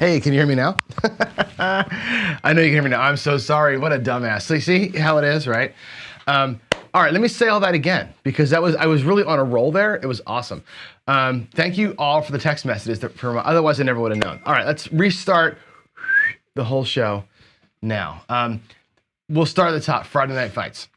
Hey, can you hear me now? I know you can hear me now. I'm so sorry. What a dumbass. So you see how it is, right? All right, let me say all that again because I was really on a roll there. It was awesome. Thank you all for the text messages. Otherwise, I never would have known. All right, let's restart the whole show now. We'll start at the top. Friday Night Fights.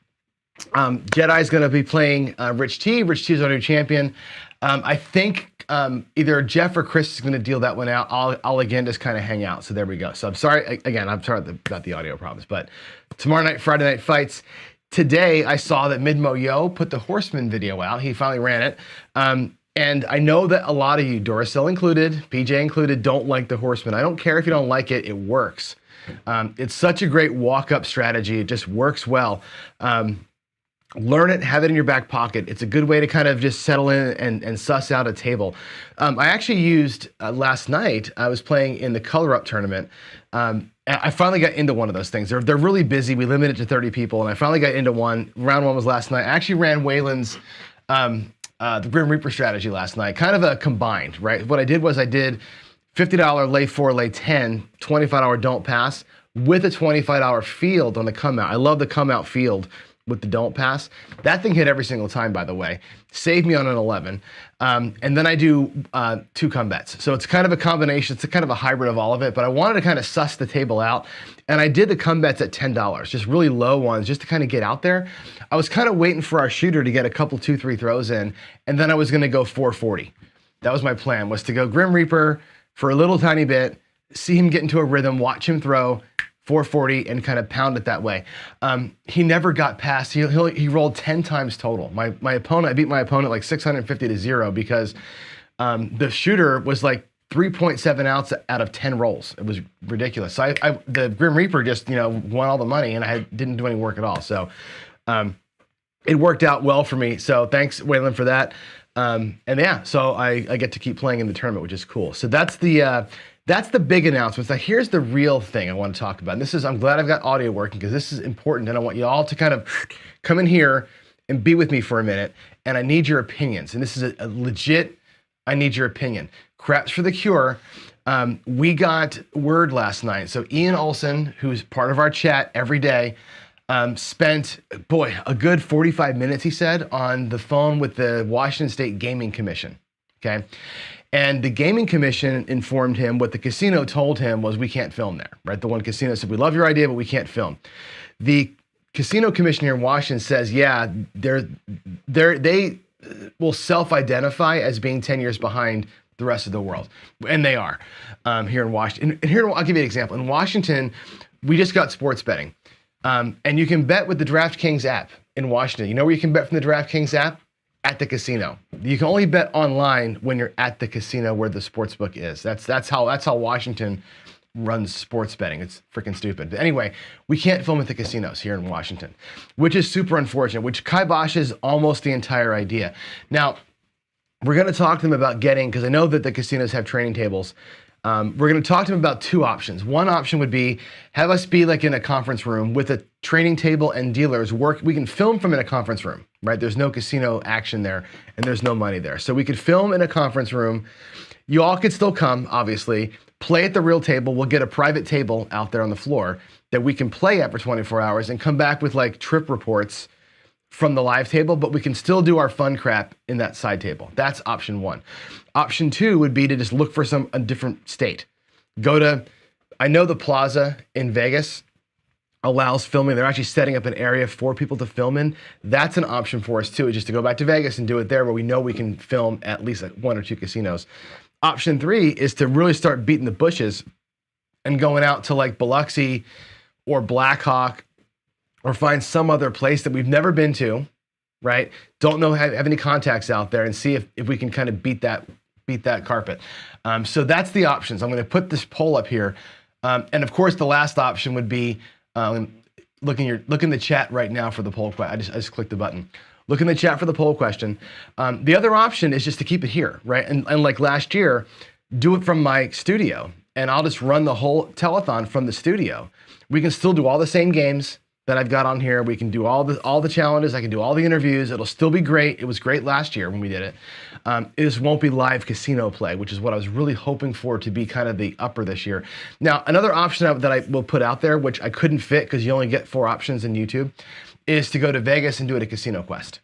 Jedi's going to be playing Rich T. Rich T is our new champion. I think either Jeff or Chris is going to deal that one out. I'll again just kind of hang out. So there we go. So I'm sorry about the audio problems. But tomorrow night, Friday Night Fights. Today, I saw that Midmo Yo put the Horseman video out. He finally ran it. And I know that a lot of you, Duracell included, PJ included, don't like the Horseman. I don't care if you don't like it. It works. It's such a great walk-up strategy. It just works well. Learn it, have it in your back pocket. It's a good way to kind of just settle in and suss out a table. I actually used, last night, I was playing in the Color Up tournament. I finally got into one of those things. They're really busy. We limit it to 30 people, and I finally got into one. Round one was last night. I actually ran Waylon's the Grim Reaper strategy last night, kind of a combined, right? What I did was I did $50 lay 4, lay 10, $25 don't pass with a $25 field on the come out. I love the come out field with the don't pass. That thing hit every single time, by the way. Saved me on an 11. And then I do 2 come bets. So it's kind of a combination. It's a kind of a hybrid of all of it, but I wanted to kind of suss the table out. And I did the come bets at $10, just really low ones, just to kind of get out there. I was kind of waiting for our shooter to get a couple 2-3 throws in, and then I was gonna go 440. That was my plan, was to go Grim Reaper for a little tiny bit, see him get into a rhythm, watch him throw, 440 and kind of pound it that way. He never got past, he rolled 10 times total. My opponent, I beat my opponent like 650 to 0 because the shooter was like 3.7 outs out of 10 rolls. It was ridiculous. So the Grim Reaper just, won all the money and I didn't do any work at all. So it worked out well for me. So thanks, Waylon, for that. And yeah, so I get to keep playing in the tournament, which is cool. So that's the big announcement. Now, here's the real thing I want to talk about. And I'm glad I've got audio working because this is important and I want you all to kind of come in here and be with me for a minute. And I need your opinions. And this is a legit, I need your opinion. Craps for the Cure. We got word last night. So Ian Olson, who's part of our chat every day, spent, a good 45 minutes, he said, on the phone with the Washington State Gaming Commission. Okay. And the Gaming Commission informed him what the casino told him was we can't film there, right? The one casino said, we love your idea, but we can't film. The Casino Commission here in Washington says, yeah, they will self-identify as being 10 years behind the rest of the world. And they are here in Washington. And here, I'll give you an example. In Washington, we just got sports betting. And you can bet with the DraftKings app in Washington. You know where you can bet from the DraftKings app? At the casino. You can only bet online when you're at the casino where the sports book is. That's how Washington runs sports betting. It's freaking stupid. But anyway, we can't film at the casinos here in Washington, which is super unfortunate, which kiboshes almost the entire idea. Now, we're going to talk to them about getting, because I know that the casinos have training tables. We're going to talk to them about 2 options. One option would be have us be like in a conference room with a training table and dealers work. We can film from in a conference room, right? There's no casino action there and there's no money there. So we could film in a conference room. You all could still come, obviously, play at the real table. We'll get a private table out there on the floor that we can play at for 24 hours and come back with like trip reports from the live table, but we can still do our fun crap in that side table. That's option 1. Option 2 would be to just look for a different state. I know the Plaza in Vegas allows filming. They're actually setting up an area for people to film in. That's an option for us too, just to go back to Vegas and do it there where we know we can film at least at 1 or 2 casinos. Option 3 is to really start beating the bushes and going out to like Biloxi or Blackhawk or find some other place that we've never been to, right? Don't know, have any contacts out there and see if we can kind of beat that carpet. So that's the options. I'm going to put this poll up here. And of course, the last option would be, look in the chat right now for the poll question. I just clicked the button. Look in the chat for the poll question. The other option is just to keep it here, right? And like last year, do it from my studio and I'll just run the whole telethon from the studio. We can still do all the same games. that I've got on here. We can do all the challenges. I can do all the interviews. It'll still be great. It was great last year when we did it. It just won't be live casino play, which is what I was really hoping for to be kind of the upper this year. Now, another option that I will put out there, which I couldn't fit because you only get 4 options in YouTube, is to go to Vegas and do it at Casino Quest.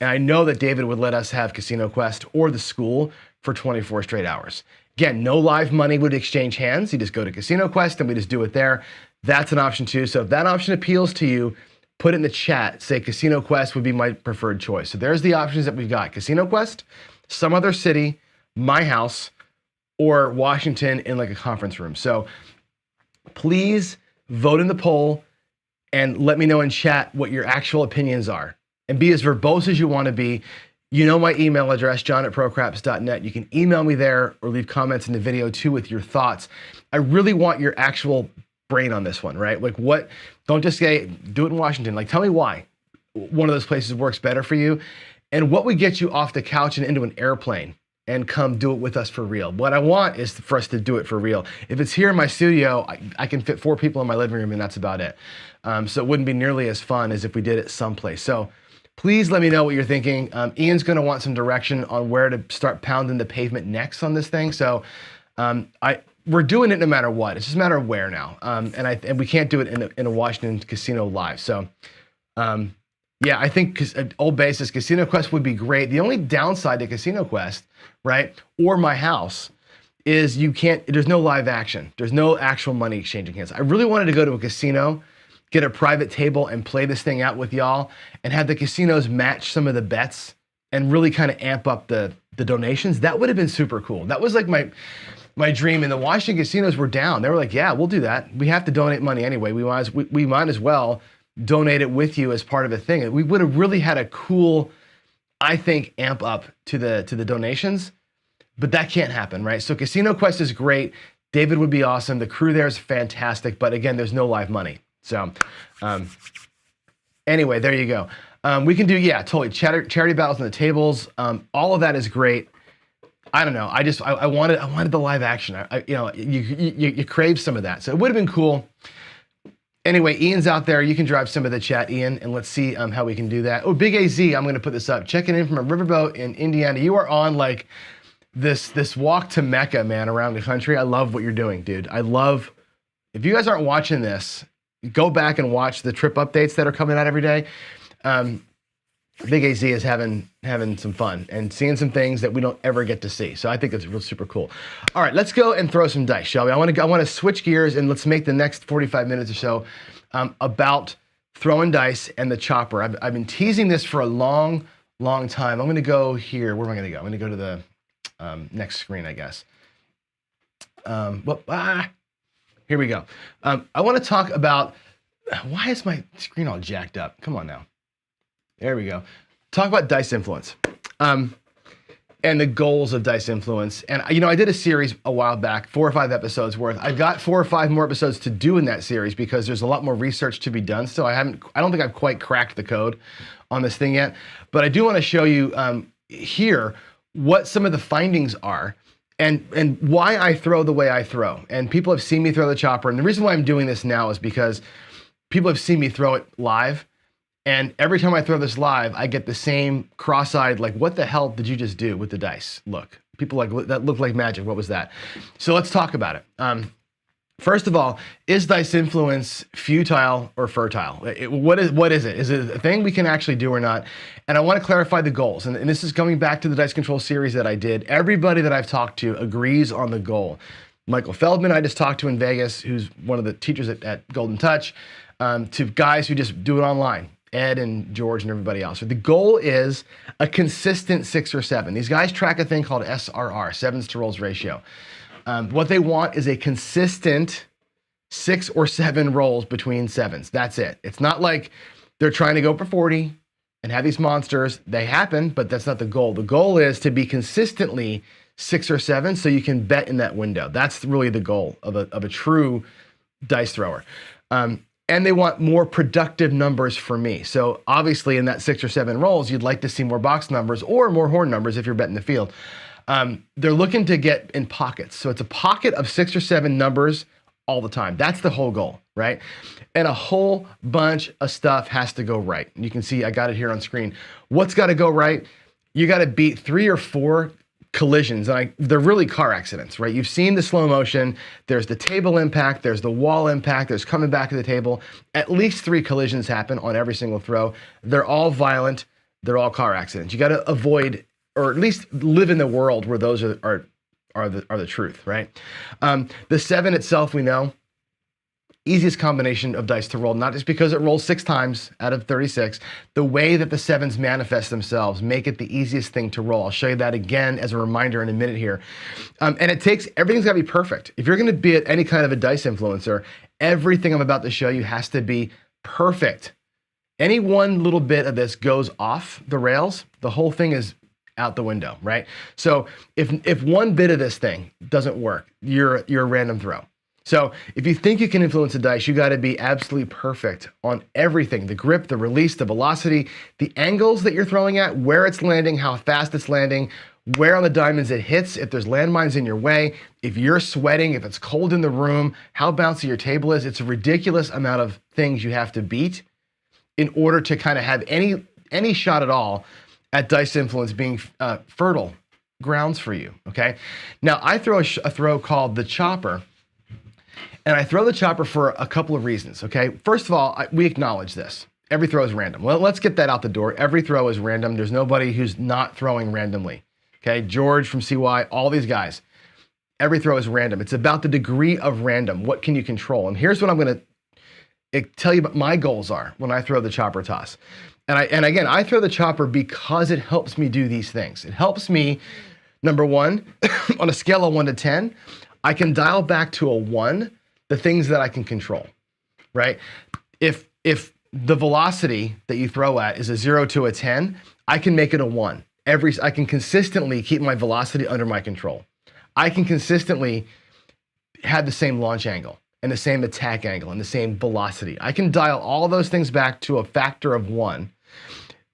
And I know that David would let us have Casino Quest or the school for 24 straight hours. Again, no live money would exchange hands. You just go to Casino Quest and we just do it there. That's an option too. So if that option appeals to you, put it in the chat. Say Casino Quest would be my preferred choice. So there's the options that we've got. Casino Quest, some other city, my house, or Washington in like a conference room. So please vote in the poll and let me know in chat what your actual opinions are. And be as verbose as you want to be. You know my email address, john@procraps.net. You can email me there or leave comments in the video too with your thoughts. I really want your actual brain on this one, right? Like what, don't just say, do it in Washington. Like tell me why one of those places works better for you and what would get you off the couch and into an airplane and come do it with us for real. What I want is for us to do it for real. If it's here in my studio, I can fit 4 people in my living room and that's about it. So it wouldn't be nearly as fun as if we did it someplace. So please let me know what you're thinking. Ian's gonna want some direction on where to start pounding the pavement next on this thing. So we're doing it no matter what. It's just a matter of where now. And we can't do it in a Washington casino live. So yeah, I think old basis, Casino Quest would be great. The only downside to Casino Quest, right, or my house, is there's no live action. There's no actual money exchanging hands. I really wanted to go to a casino, get a private table and play this thing out with y'all and have the casinos match some of the bets and really kind of amp up the donations. That would have been super cool. That was like my dream. And the Washington casinos were down. They were like, yeah, we'll do that. We have to donate money anyway. We might as well donate it with you as part of a thing. We would have really had a cool, I think, amp up to the donations, but that can't happen, right? So Casino Quest is great. David would be awesome. The crew there is fantastic, but again, there's no live money. So anyway, there you go. We can do, yeah, totally charity battles on the tables. All of that is great. I don't know. I wanted the live action. You crave some of that. So it would have been cool. Anyway, Ian's out there. You can drive some of the chat, Ian, and let's see how we can do that. Oh, Big AZ, I'm going to put this up. Checking in from a riverboat in Indiana. You are on like this walk to Mecca, man, around the country. I love what you're doing, dude. If you guys aren't watching this, go back and watch the trip updates that are coming out every day. Big AZ is having some fun and seeing some things that we don't ever get to see. So I think it's real super cool. All right, let's go and throw some dice, shall we? I want to switch gears and let's make the next 45 minutes or so about throwing dice and the chopper. I've been teasing this for a long time. I'm going to go here. Where am I going to go? I'm going to go to the next screen, I guess. Here we go. I want to talk about, why is my screen all jacked up? Come on now. There we go. Talk about dice influence and the goals of dice influence. And I did a series a while back, 4 or 5 episodes worth. I've got 4 or 5 more episodes to do in that series because there's a lot more research to be done still. I don't think I've quite cracked the code on this thing yet, but I do want to show you here what some of the findings are and why I throw the way I throw. And people have seen me throw the chopper. And the reason why I'm doing this now is because people have seen me throw it live. And every time I throw this live, I get the same cross-eyed, like, what the hell did you just do with the dice? Look, people like, that looked like magic. What was that? So let's talk about it. First of all, is dice influence futile or fertile? What is it? Is it a thing we can actually do or not? And I want to clarify the goals. And this is coming back to the dice control series that I did. Everybody that I've talked to agrees on the goal. Michael Feldman, I just talked to in Vegas, who's one of the teachers at Golden Touch, to guys who just do it online. Ed and George and everybody else. So the goal is a consistent 6 or 7. These guys track a thing called SRR, sevens to rolls ratio. What they want is a consistent 6 or 7 rolls between 7s. That's it. It's not like they're trying to go for 40 and have these monsters. They happen, but that's not the goal. The goal is to be consistently 6 or 7 so you can bet in that window. That's really the goal of a true dice thrower. And they want more productive numbers for me. So obviously in that 6 or 7 rolls, you'd like to see more box numbers or more horn numbers if you're betting the field. They're looking to get in pockets. So it's a pocket of 6 or 7 numbers all the time. That's the whole goal, right? And a whole bunch of stuff has to go right. And you can see I got it here on screen. What's got to go right? You got to beat 3 or 4 collisions. They're really car accidents, right? You've seen the slow motion. There's the table impact. There's the wall impact. There's coming back to the table. At least 3 collisions happen on every single throw. They're all violent. They're all car accidents. You got to avoid, or at least live in the world where those are the truth, right? The 7 itself, we know, easiest combination of dice to roll, not just because it rolls 6 times out of 36. The way that the 7s manifest themselves make it the easiest thing to roll. I'll show you that again as a reminder in a minute here. And everything's gotta be perfect. If you're gonna be any kind of a dice influencer, everything I'm about to show you has to be perfect. Any one little bit of this goes off the rails, the whole thing is out the window, right? So if one bit of this thing doesn't work, you're a random throw. So if you think you can influence a dice, you got to be absolutely perfect on everything: the grip, the release, the velocity, the angles that you're throwing at, where it's landing, how fast it's landing, where on the diamonds it hits, if there's landmines in your way, if you're sweating, if it's cold in the room, how bouncy your table is. It's a ridiculous amount of things you have to beat in order to kind of have any shot at all at dice influence being fertile grounds for you, okay? Now, I throw a throw called the Chopper. And I throw the Chopper for a couple of reasons, okay? First of all, we acknowledge this. Every throw is random. Well, let's get that out the door. Every throw is random. There's nobody who's not throwing randomly, okay? George from CY, all these guys. Every throw is random. It's about the degree of random. What can you control? And here's what I'm gonna tell you what my goals are when I throw the Chopper toss. And again, I throw the Chopper because it helps me do these things. It helps me, number one, on a scale of 1 to 10, I can dial back to a 1 the things that I can control, right? If the velocity that you throw at is a 0 to a 10, I can make it a 1. I can consistently keep my velocity under my control. I can consistently have the same launch angle and the same attack angle and the same velocity. I can dial all those things back to a factor of 1.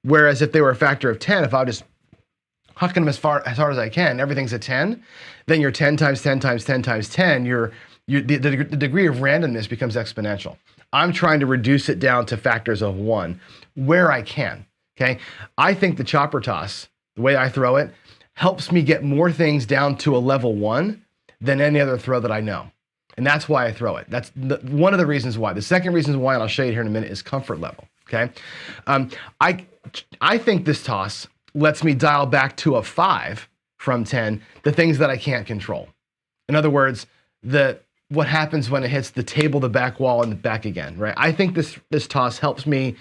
Whereas if they were a factor of 10, if I was just hucking them as hard as I can, everything's a 10, then you're 10 times 10 times 10 times 10, the degree of randomness becomes exponential. I'm trying to reduce it down to factors of 1 where I can, okay? I think the Chopper toss, the way I throw it, helps me get more things down to a level 1 than any other throw that I know. And that's why I throw it. That's one of the reasons why. The second reason why, and I'll show you here in a minute, is comfort level, okay? I think this toss lets me dial back to a 5 from 10, the things that I can't control. In other words, what happens when it hits the table, the back wall, and the back again, right? I think this toss helps me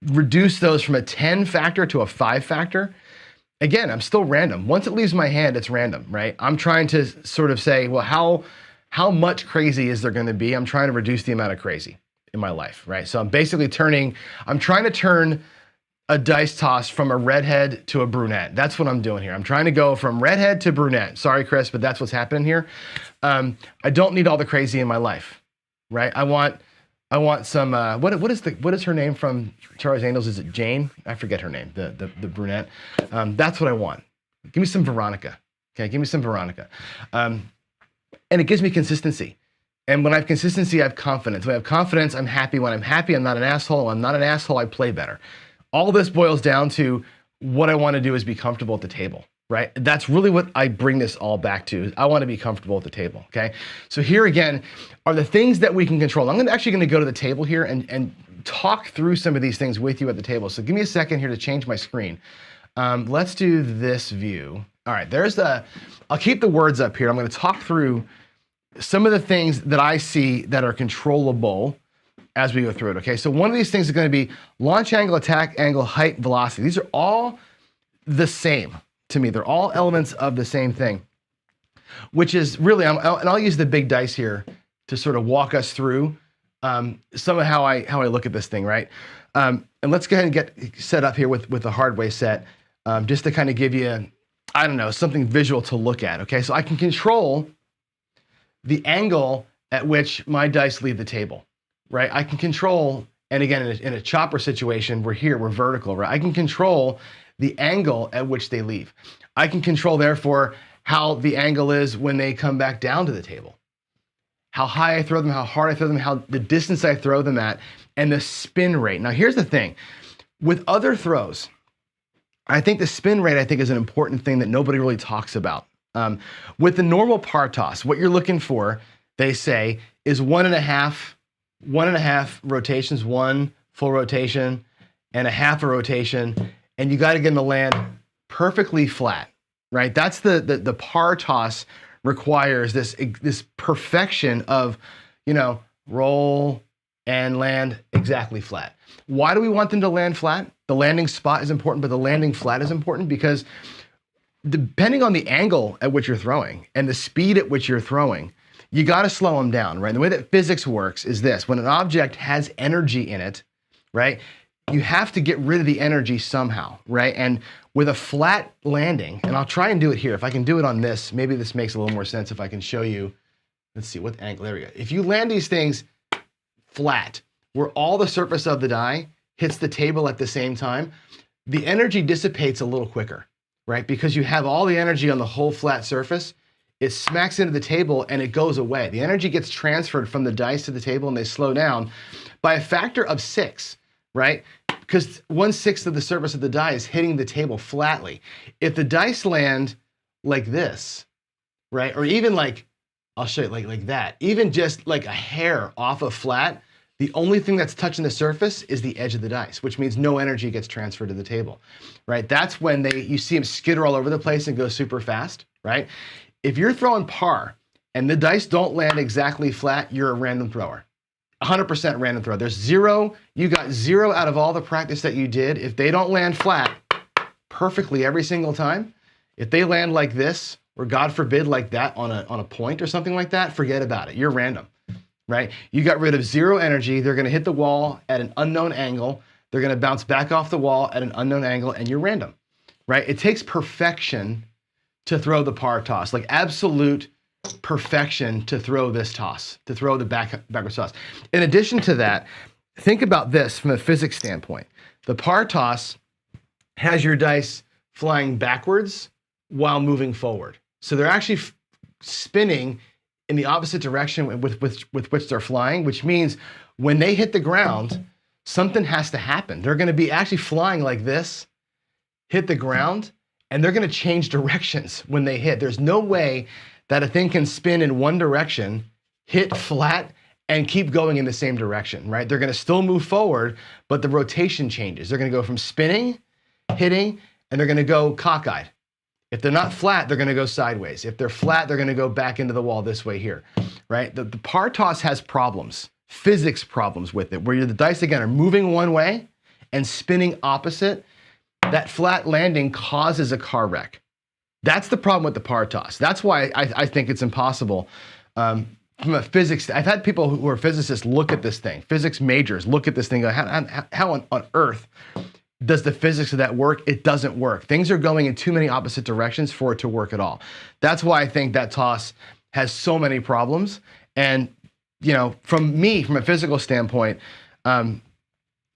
reduce those from a 10 factor to a 5 factor. Again, I'm still random. Once it leaves my hand, it's random, right? I'm trying to sort of say, well, how much crazy is there gonna be? I'm trying to reduce the amount of crazy in my life, right? So I'm basically I'm trying to turn a dice toss from a redhead to a brunette. That's what I'm doing here. I'm trying to go from redhead to brunette. Sorry, Chris, but that's what's happening here. I don't need all the crazy in my life, right? I want some. What is her name from Charlie's Angels? Is it Jane? I forget her name. The brunette. That's what I want. Give me some Veronica. Okay, give me some Veronica. And it gives me consistency. And when I have consistency, I have confidence. When I have confidence, I'm happy. When I'm happy, I'm not an asshole. When I'm not an asshole, I play better. All this boils down to what I want to do is be comfortable at the table, right? That's really what I bring this all back to. I want to be comfortable at the table, okay? So here again are the things that we can control. I'm actually going to go to the table here and talk through some of these things with you at the table. So give me a second here to change my screen. Let's do this view. All right, I'll keep the words up here. I'm going to talk through some of the things that I see that are controllable as we go through it, okay? So one of these things is going to be launch angle, attack angle, height, velocity. These are all the same to me. They're all elements of the same thing, which is really, and I'll use the big dice here to sort of walk us through some of how I look at this thing, right? And let's go ahead and get set up here with the hard way set, just to kind of give you, I don't know, something visual to look at, okay? So I can control the angle at which my dice leave the table, right? I can control, and again, in a chopper situation, we're vertical, right? I can control the angle at which they leave. I can control, therefore, how the angle is when they come back down to the table. how high I throw them, how hard I throw them, the distance I throw them at, and the spin rate. Now here's the thing. With other throws, I think the spin rate, is an important thing that nobody really talks about. With the normal par toss, what you're looking for, they say, is one and a half rotations, one full rotation and a half a rotation, and you got to get them to land perfectly flat, right? That's the par toss requires this perfection of, roll and land exactly flat. Why do we want them to land flat? The landing spot is important, but the landing flat is important because depending on the angle at which you're throwing and the speed at which you're throwing, you got to slow them down, right? And the way that physics works is this: when an object has energy in it, right, you have to get rid of the energy somehow, right? And with a flat landing, and I'll try and do it here. If I can do it on this, maybe this makes a little more sense if I can show you. Let's see, what angle, there we go. If you land these things flat, where all the surface of the die hits the table at the same time, the energy dissipates a little quicker, right? Because you have all the energy on the whole flat surface, it smacks into the table and it goes away. The energy gets transferred from the dice to the table and they slow down by a factor of 6, right? Because 1/6 of the surface of the die is hitting the table flatly. If the dice land like this, right? Or even like, I'll show you like that, even just like a hair off of flat, the only thing that's touching the surface is the edge of the dice, which means no energy gets transferred to the table, right? That's when you see them skitter all over the place and go super fast, right? If you're throwing par and the dice don't land exactly flat, you're a random thrower. 100% random throw. There's zero, you got 0 out of all the practice that you did. If they don't land flat perfectly every single time, if they land like this, or God forbid like that on a point or something like that, forget about it. You're random, right? You got rid of 0 energy. They're gonna hit the wall at an unknown angle. They're gonna bounce back off the wall at an unknown angle, and you're random, right? It takes perfection to throw the par toss, like absolute perfection to throw this toss, to throw the backwards toss. In addition to that, think about this from a physics standpoint. The par toss has your dice flying backwards while moving forward. So they're actually spinning in the opposite direction with which they're flying, which means when they hit the ground, something has to happen. They're gonna be actually flying like this, hit the ground, and they're gonna change directions when they hit. There's no way that a thing can spin in one direction, hit flat, and keep going in the same direction, right? They're gonna still move forward, but the rotation changes. They're gonna go from spinning, hitting, and they're gonna go cockeyed. If they're not flat, they're gonna go sideways. If they're flat, they're gonna go back into the wall this way here, right? The par toss has problems, physics problems with it, where the dice, again, are moving one way and spinning opposite. That flat landing causes a car wreck. That's the problem with the par toss. That's why I think it's impossible. From a physics, I've had people who are physicists look at this thing, physics majors look at this thing, go, how on earth does the physics of that work? It doesn't work. Things are going in too many opposite directions for it to work at all. That's why I think that toss has so many problems. And from a physical standpoint, and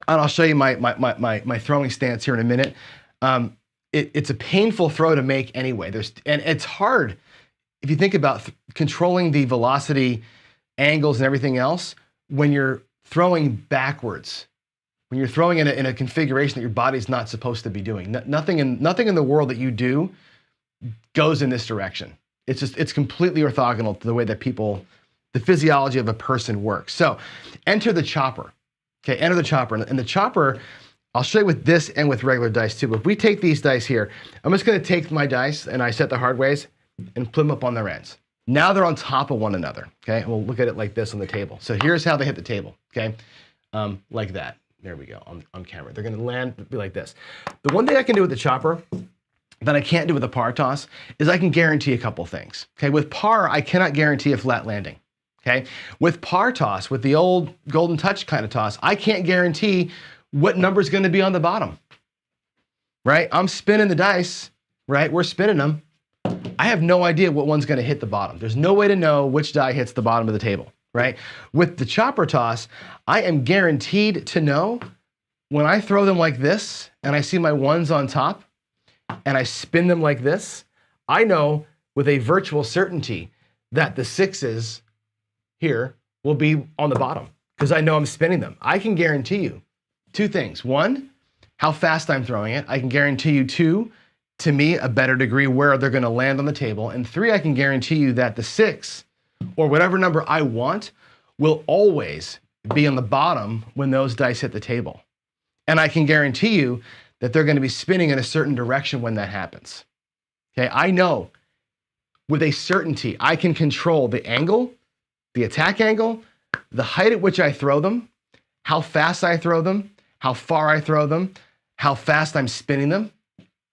I'll show you my throwing stance here in a minute. It's a painful throw to make anyway. And it's hard if you think about controlling the velocity, angles, and everything else when you're throwing backwards. When you're throwing in a configuration that your body's not supposed to be doing. Nothing in the world that you do goes in this direction. It's completely orthogonal to the way that the physiology of a person works. So enter the chopper. Okay, enter the chopper. And the chopper, I'll show you with this and with regular dice too. But if we take these dice here, I'm just gonna take my dice, and I set the hard ways and put them up on their ends. Now they're on top of one another, okay? We'll look at it like this on the table. So here's how they hit the table, okay? Like that. There we go, on camera. They're gonna land, be like this. The one thing I can do with the chopper that I can't do with a par toss is I can guarantee a couple things, okay? With par, I cannot guarantee a flat landing. Okay, with par toss, with the old golden touch kind of toss, I can't guarantee what number is going to be on the bottom, right? I'm spinning the dice, right? We're spinning them. I have no idea what one's going to hit the bottom. There's no way to know which die hits the bottom of the table, right? With the chopper toss, I am guaranteed to know when I throw them like this and I see my ones on top and I spin them like this, I know with a virtual certainty that the 6s here will be on the bottom because I know I'm spinning them. I can guarantee you two things. One, how fast I'm throwing it. I can guarantee you two, to me, a better degree where they're gonna land on the table. And three, I can guarantee you that the 6 or whatever number I want will always be on the bottom when those dice hit the table. And I can guarantee you that they're gonna be spinning in a certain direction when that happens. Okay, I know with a certainty, I can control the angle, the attack angle, the height at which I throw them, how fast I throw them, how far I throw them, how fast I'm spinning them,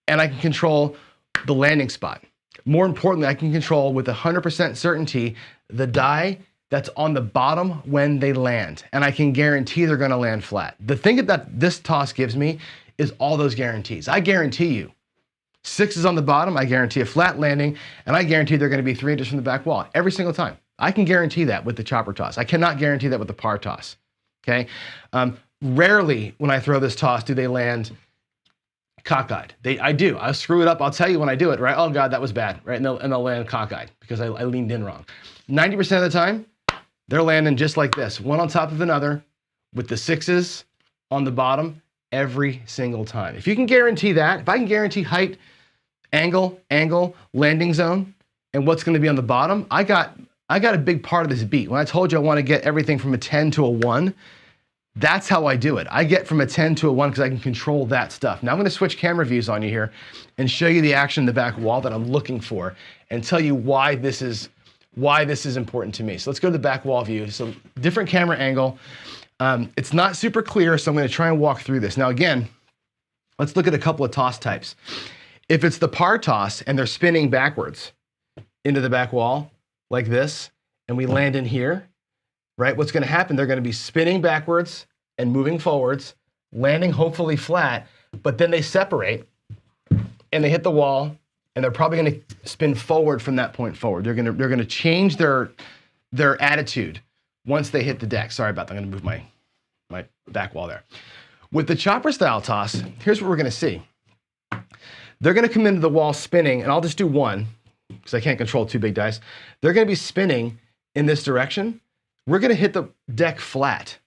and I can control the landing spot. More importantly, I can control with 100% certainty the die that's on the bottom when they land, and I can guarantee they're gonna land flat. The thing that this toss gives me is all those guarantees. I guarantee you, 6 is on the bottom, I guarantee a flat landing, and I guarantee they're gonna be 3 inches from the back wall every single time. I can guarantee that with the chopper toss. I cannot guarantee that with the par toss, okay? Rarely when I throw this toss do they land cockeyed. I do. I'll screw it up. I'll tell you when I do it, right? Oh God, that was bad, right? And they'll land cockeyed because I leaned in wrong. 90% of the time, they're landing just like this, one on top of another with the 6s on the bottom every single time. If you can guarantee that, if I can guarantee height, angle, landing zone, and what's gonna be on the bottom, I got a big part of this beat. When I told you I wanna get everything from a 10 to a 1, that's how I do it. I get from a 10 to a 1 because I can control that stuff. Now I'm gonna switch camera views on you here and show you the action in the back wall that I'm looking for and tell you why this is important to me. So let's go to the back wall view. So different camera angle. It's not super clear, so I'm gonna try and walk through this. Now again, let's look at a couple of toss types. If it's the par toss and they're spinning backwards into the back wall like this, and we land in here, right? What's gonna happen, they're gonna be spinning backwards and moving forwards, landing hopefully flat, but then they separate and they hit the wall and they're probably gonna spin forward from that point forward. They're gonna change their attitude once they hit the deck. Sorry about that, I'm gonna move my back wall there. With the chopper style toss, here's what we're gonna see. They're gonna come into the wall spinning, and I'll just do one, because I can't control 2 big dice. They're gonna be spinning in this direction. We're gonna hit the deck flat.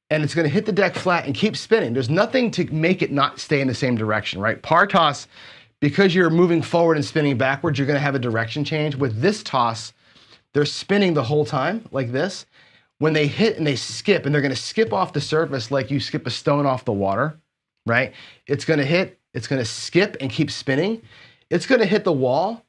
And it's gonna hit the deck flat and keep spinning. There's nothing to make it not stay in the same direction, right? Par toss, because you're moving forward and spinning backwards, you're gonna have a direction change. With this toss, they're spinning the whole time like this. When they hit and they skip, and they're gonna skip off the surface like you skip a stone off the water, right? It's gonna hit, it's gonna skip and keep spinning. It's gonna hit the wall.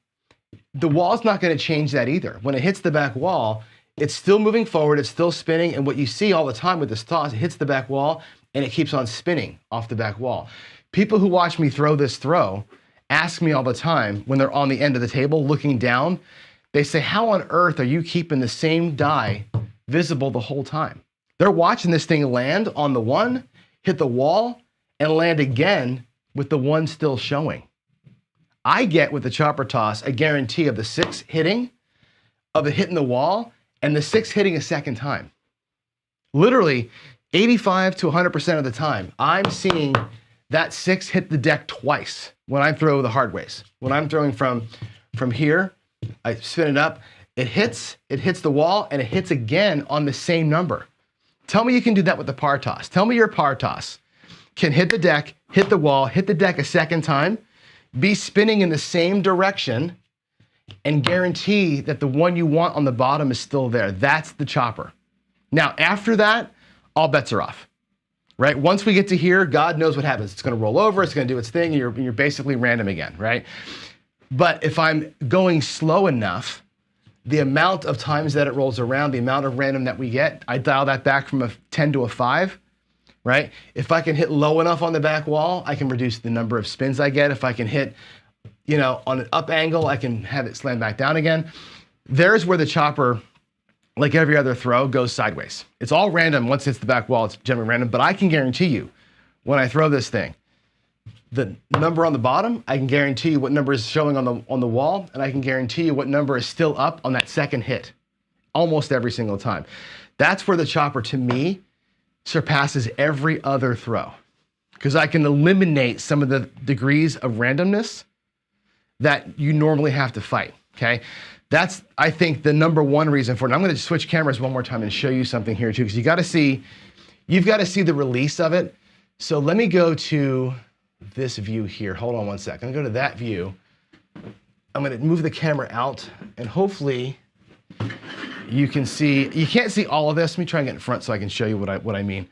The wall's not gonna change that either. When it hits the back wall, it's still moving forward, it's still spinning, and what you see all the time with this toss, it hits the back wall and it keeps on spinning off the back wall. People who watch me throw this throw ask me all the time when they're on the end of the table looking down, they say, how on earth are you keeping the same die visible the whole time? They're watching this thing land on the 1, hit the wall, and land again with the 1 still showing. I get with the chopper toss a guarantee of the 6 hitting, of it hitting the wall, and the 6 hitting a second time. Literally 85 to 100% of the time, I'm seeing that 6 hit the deck twice when I throw the hard ways. When I'm throwing from here, I spin it up, it hits the wall, and it hits again on the same number. Tell me you can do that with the par toss. Tell me your par toss can hit the deck, hit the wall, hit the deck a second time, be spinning in the same direction, and guarantee that the one you want on the bottom is still there. That's the chopper. Now, after that, all bets are off, right? Once we get to here, God knows what happens. It's gonna roll over, it's gonna do its thing, and you're basically random again, right? But if I'm going slow enough, the amount of times that it rolls around, the amount of random that we get, I dial that back from a 10 to a 5, right? If I can hit low enough on the back wall, I can reduce the number of spins I get. If I can hit, on an up angle, I can have it slam back down again. There's where the chopper, like every other throw, goes sideways. It's all random. Once it hits the back wall, it's generally random, but I can guarantee you, when I throw this thing, the number on the bottom, I can guarantee you what number is showing on the wall, and I can guarantee you what number is still up on that second hit, almost every single time. That's where the chopper, to me, surpasses every other throw, because I can eliminate some of the degrees of randomness that you normally have to fight. okay? That's, I think, the number one reason for it. And I'm gonna switch cameras one more time and show you something here too, because you've got to see the release of it. So let me go to this view here. Hold on one second. I'm gonna go to that view. I'm gonna move the camera out and hopefully you can see, you can't see all of this. Let me try and get in front so I can show you what I mean.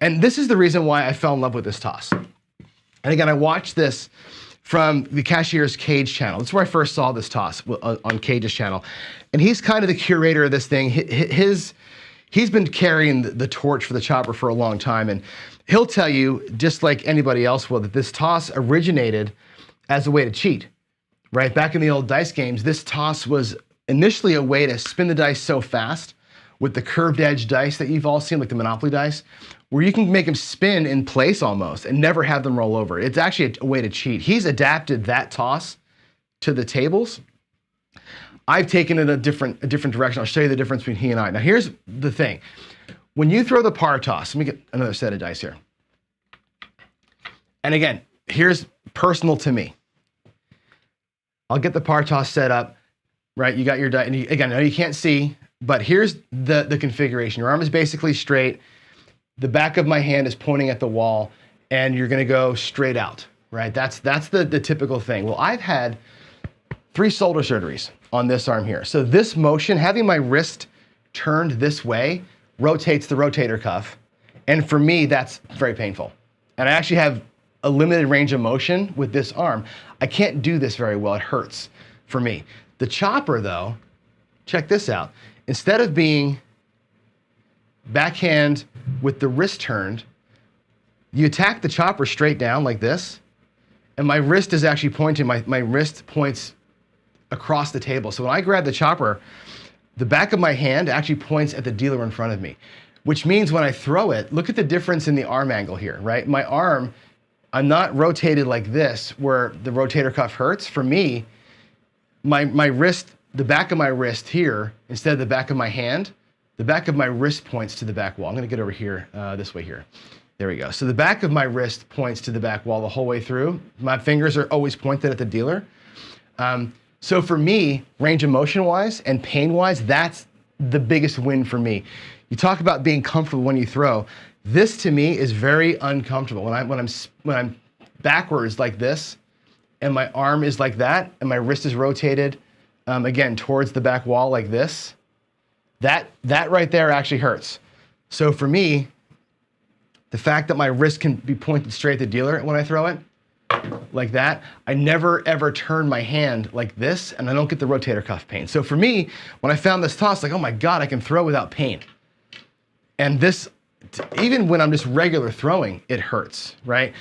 And this is the reason why I fell in love with this toss. And again, I watched this from the Cashier's Cage channel. That's where I first saw this toss on Cage's channel. And he's kind of the curator of this thing. He's been carrying the torch for the Chopper for a long time. And he'll tell you, just like anybody else will, that this toss originated as a way to cheat, right? Back in the old dice games, this toss was initially a way to spin the dice so fast with the curved edge dice that you've all seen, like the Monopoly dice, where you can make them spin in place almost and never have them roll over. It's actually a way to cheat. He's adapted that toss to the tables. I've taken it a different direction. I'll show you the difference between he and I. Now here's the thing. When you throw the par toss, let me get another set of dice here. And again, here's personal to me. I'll get the par toss set up, right? You got your dice, and again, I know you can't see, but here's the configuration. Your arm is basically straight. The back of my hand is pointing at the wall, and you're gonna go straight out, right? That's the typical thing. Well, I've had 3 shoulder surgeries on this arm here. So this motion, having my wrist turned this way, rotates the rotator cuff. And for me, that's very painful. And I actually have a limited range of motion with this arm. I can't do this very well, it hurts for me. The Chopper though, check this out. Instead of being backhand with the wrist turned, you attack the Chopper straight down like this, and my wrist is actually pointing, my wrist points across the table. So when I grab the Chopper, the back of my hand actually points at the dealer in front of me, which means when I throw it, look at the difference in the arm angle here, right? My arm, I'm not rotated like this where the rotator cuff hurts. For me, my wrist, the back of my wrist here, instead of the back of my hand, the back of my wrist points to the back wall. I'm gonna get over here, this way here. There we go. So the back of my wrist points to the back wall the whole way through. My fingers are always pointed at the dealer. So for me, range of motion wise and pain wise, that's the biggest win for me. You talk about being comfortable when you throw. This to me is very uncomfortable. When I'm backwards like this, and my arm is like that, and my wrist is rotated, again, towards the back wall like this, that right there actually hurts. So for me, the fact that my wrist can be pointed straight at the dealer when I throw it, like that, I never ever turn my hand like this, and I don't get the rotator cuff pain. So for me, when I found this toss, like, oh my God, I can throw without pain. And this, even when I'm just regular throwing, it hurts, right?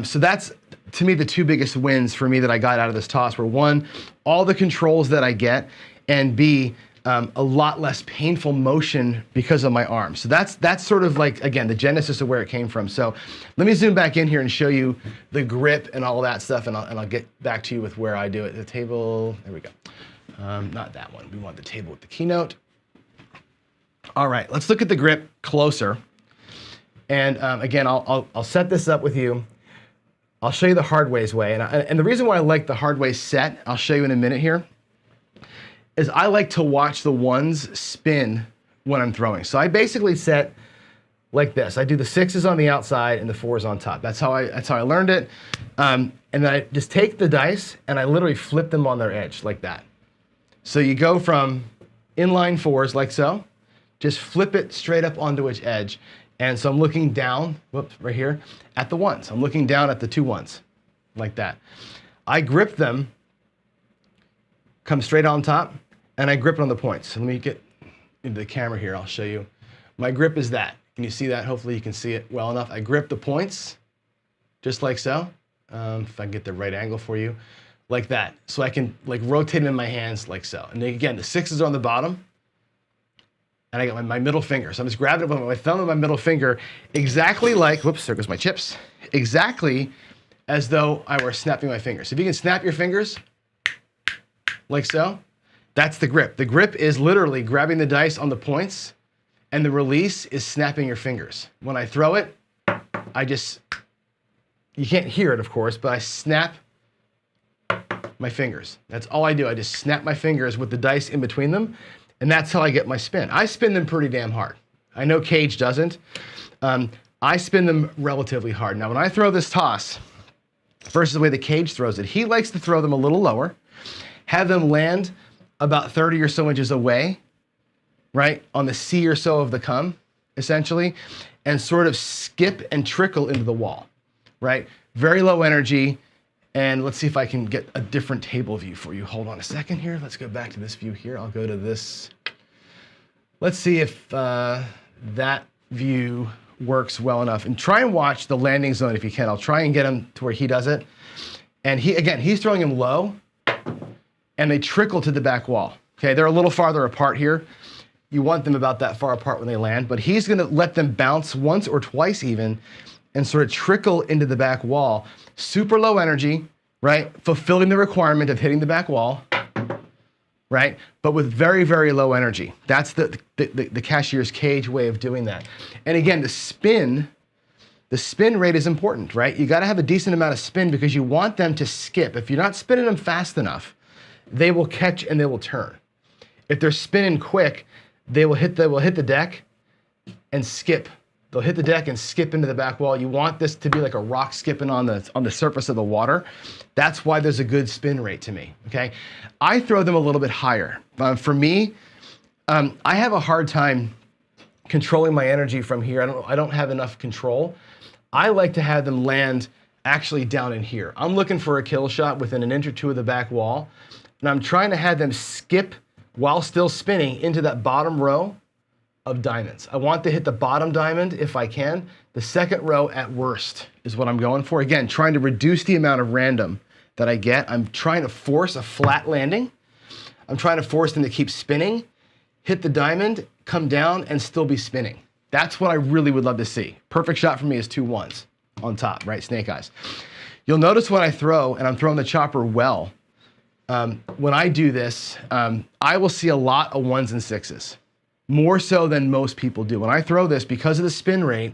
So that's, to me, the 2 biggest wins for me that I got out of this toss were 1, all the controls that I get, and B, a lot less painful motion because of my arm. So that's sort of like, again, the genesis of where it came from. So let me zoom back in here and show you the grip and all that stuff, and I'll get back to you with where I do it. The table, there we go. Not that one, we want the table with the keynote. All right, let's look at the grip closer. And again, I'll set this up with you. I'll show you the hard ways way. And the reason why I like the hard way set, I'll show you in a minute here, is I like to watch the ones spin when I'm throwing. So I basically set like this. I do the 6s on the outside and the 4s on top. That's how I learned it. And then I just take the dice and I literally flip them on their edge like that. So you go from inline 4s like so, just flip it straight up onto its edge. And so I'm looking down, whoops, right here, at the 1s. I'm looking down at the 2 1s, like that. I grip them, come straight on top, and I grip it on the points. So let me get into the camera here, I'll show you. My grip is that. Can you see that? Hopefully you can see it well enough. I grip the points, just like so. If I can get the right angle for you, like that. So I can like rotate them in my hands like so. And then again, the 6s are on the bottom, and I got my middle finger. So I'm just grabbing it with my thumb and my middle finger, exactly like, whoops, there goes my chips, exactly as though I were snapping my fingers. So if you can snap your fingers, like so, that's the grip. The grip is literally grabbing the dice on the points, and the release is snapping your fingers. When I throw it, I just, you can't hear it, of course, but I snap my fingers. That's all I do. I just snap my fingers with the dice in between them, and that's how I get my spin. I spin them pretty damn hard. I know Cage doesn't. I spin them relatively hard. Now, when I throw this toss, versus the way the Cage throws it, he likes to throw them a little lower, have them land about 30 or so inches away, right, on the C or so of the come, essentially, and sort of skip and trickle into the wall, right? Very low energy. And let's see if I can get a different table view for you. Hold on a second here. Let's go back to this view here. I'll go to this. Let's see if that view works well enough. And try and watch the landing zone if you can. I'll try and get him to where he does it. And he's throwing him low, and they trickle to the back wall. Okay, they're a little farther apart here. You want them about that far apart when they land, but he's gonna let them bounce once or twice even, and sort of trickle into the back wall. Super low energy, right? Fulfilling the requirement of hitting the back wall, right? But with very, very low energy. That's the cashier's Cage way of doing that. And again, the spin rate is important, right? You gotta have a decent amount of spin because you want them to skip. If you're not spinning them fast enough, they will catch and they will turn. If they're spinning quick, they will hit the deck and skip. They'll hit the deck and skip into the back wall. You want this to be like a rock skipping on the surface of the water. That's why there's a good spin rate to me, okay? I throw them a little bit higher. For me, I have a hard time controlling my energy from here. I don't have enough control. I like to have them land actually down in here. I'm looking for a kill shot within an inch or two of the back wall, and I'm trying to have them skip while still spinning into that bottom row of diamonds. I want to hit the bottom diamond if I can. The second row at worst is what I'm going for. Again, trying to reduce the amount of random that I get. I'm trying to force a flat landing. I'm trying to force them to keep spinning, hit the diamond, come down, and still be spinning. That's what I really would love to see. Perfect shot for me is 2 1s on top, right? Snake eyes. You'll notice when I throw, and I'm throwing the chopper well, when I do this, I will see a lot of 1s and 6s. More so than most people do. When I throw this, because of the spin rate,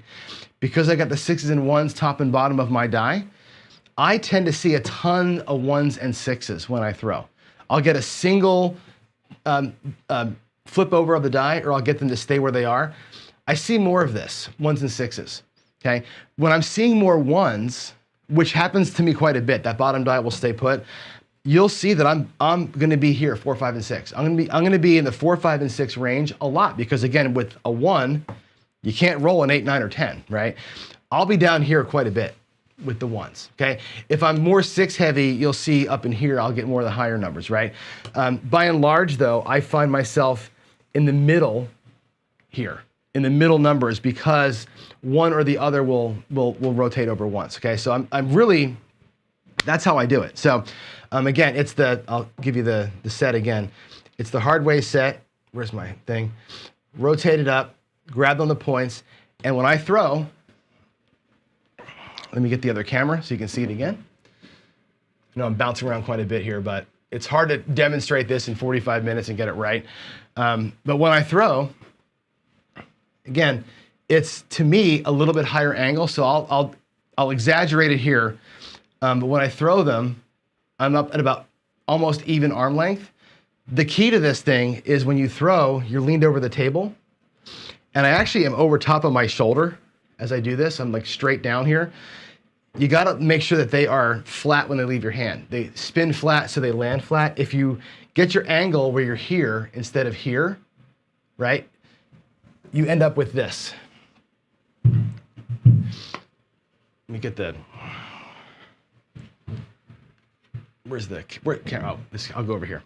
because I got the 6s and 1s top and bottom of my die, I tend to see a ton of 1s and 6s when I throw. I'll get a single flip over of the die, or I'll get them to stay where they are. I see more of this, 1s and 6s, okay? When I'm seeing more 1s, which happens to me quite a bit, that bottom die will stay put, you'll see that I'm gonna be here 4, 5, and 6. I'm gonna be in the 4, 5, and 6 range a lot because again, with a 1, you can't roll an 8, 9, or 10, right? I'll be down here quite a bit with the 1s, okay? If I'm more 6 heavy, you'll see up in here, I'll get more of the higher numbers, right? By and large though, I find myself in the middle here, in the middle numbers because one or the other will rotate over once, okay? So I'm really, that's how I do it. So again, I'll give you the set again. It's the hard way set. Where's my thing? Rotate it up, grab on the points, and when I throw, let me get the other camera so you can see it again. I know I'm bouncing around quite a bit here, but it's hard to demonstrate this in 45 minutes and get it right. But when I throw, again, it's to me a little bit higher angle, so I'll exaggerate it here. But when I throw them, I'm up at about almost even arm length. The key to this thing is when you throw, you're leaned over the table, and I actually am over top of my shoulder as I do this. I'm like straight down here. You gotta make sure that they are flat when they leave your hand. They spin flat so they land flat. If you get your angle where you're here instead of here, right, you end up with this. Let me get the, I'll go over here.